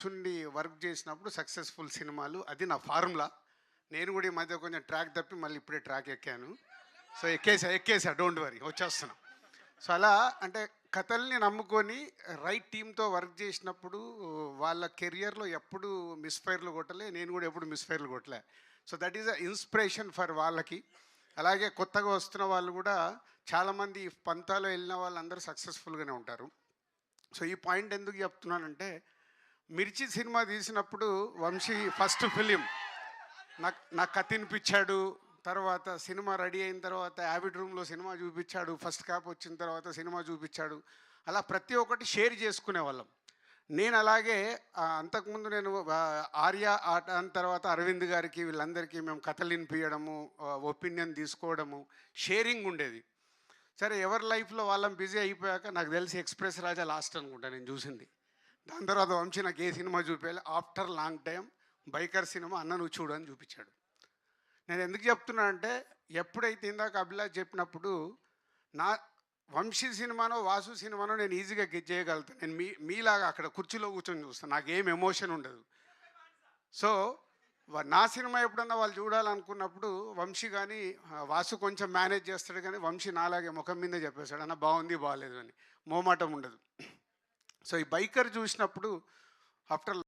Chundi work చేసినప్పుడు successful సినిమాలు అది నా ఫార్ములా. నేను కూడా ఈ మధ్య కొంచెం ట్రాక్ తప్పి మళ్ళీ ఇప్పుడే ట్రాక్ ఎక్కాను. సో ఎక్కేసా డోంట్ వరీ వచ్చేస్తున్నా. సో అలా అంటే కథల్ని నమ్ముకొని రైట్ టీమ్‌తో వర్క్ చేసినప్పుడు వాళ్ళ కెరియర్‌లో ఎప్పుడు మిస్‌ఫైర్‌లు కొట్టలే. నేను కూడా ఎప్పుడు మిస్‌ఫైర్‌లు కొట్టలే. So that is a inspiration for వాళ్ళకి. అలాగే కొత్తగా వస్తున్న వాళ్ళు కూడా చాలామంది ఈ పంతాలో వెళ్ళిన వాళ్ళందరూ సక్సెస్ఫుల్‌గానే ఉంటారు. సో ఈ పాయింట్ ఎందుకు చెప్తున్నానంటే 'మిర్చి' సినిమా తీసినప్పుడు వంశీ ఫస్ట్ ఫిలిం నాకు కథ వినిపించాడు. తర్వాత సినిమా రెడీ అయిన తర్వాత యావిడ్ రూమ్‌లో సినిమా చూపించాడు. ఫస్ట్ కాపీ వచ్చిన తర్వాత సినిమా చూపించాడు. అలా ప్రతి ఒక్కటి షేర్ చేసుకునేవాళ్ళం. నేను అలాగే అంతకుముందు నేను 'ఆర్య' దాని తర్వాత అరవింద్ గారికి వీళ్ళందరికీ మేము కథలు వినిపియడము, ఒపీనియన్ తీసుకోవడము, షేరింగ్ ఉండేది. సరే ఎవరి లైఫ్‌లో వాళ్ళం బిజీ అయిపోయాక నాకు తెలిసి 'ఎక్స్‌ప్రెస్ రాజా' లాస్ట్ అనుకుంటా నేను చూసింది. దాని తర్వాత వంశీ నాకు ఏ సినిమా చూపియాలి after long time 'biker' cinema అన్న నువ్వు చూడు అని చూపించాడు. నేను ఎందుకు చెప్తున్నానంటే ఎప్పుడైతే ఇందాక అభిలాష్ చెప్పినప్పుడు నా వంశీ సినిమానో వాసు సినిమానో నేను ఈజీగా గెట్ చేయగలుగుతాను. నేను మీలాగా అక్కడ కుర్చీలో కూర్చొని చూస్తాను. నాకేం ఎమోషన్ ఉండదు. సో నా సినిమా ఎప్పుడన్నా వాళ్ళు చూడాలనుకున్నప్పుడు వంశీ కానీ వాసు కొంచెం మేనేజ్ చేస్తాడు, కానీ వంశీ నాలాగే ముఖం మీదే చెప్పేశాడు అన్న బాగుంది బాగాలేదు అని. మోమాటం ఉండదు. సో ఈ 'బైకర్' చూసినప్పుడు ఆఫ్టర్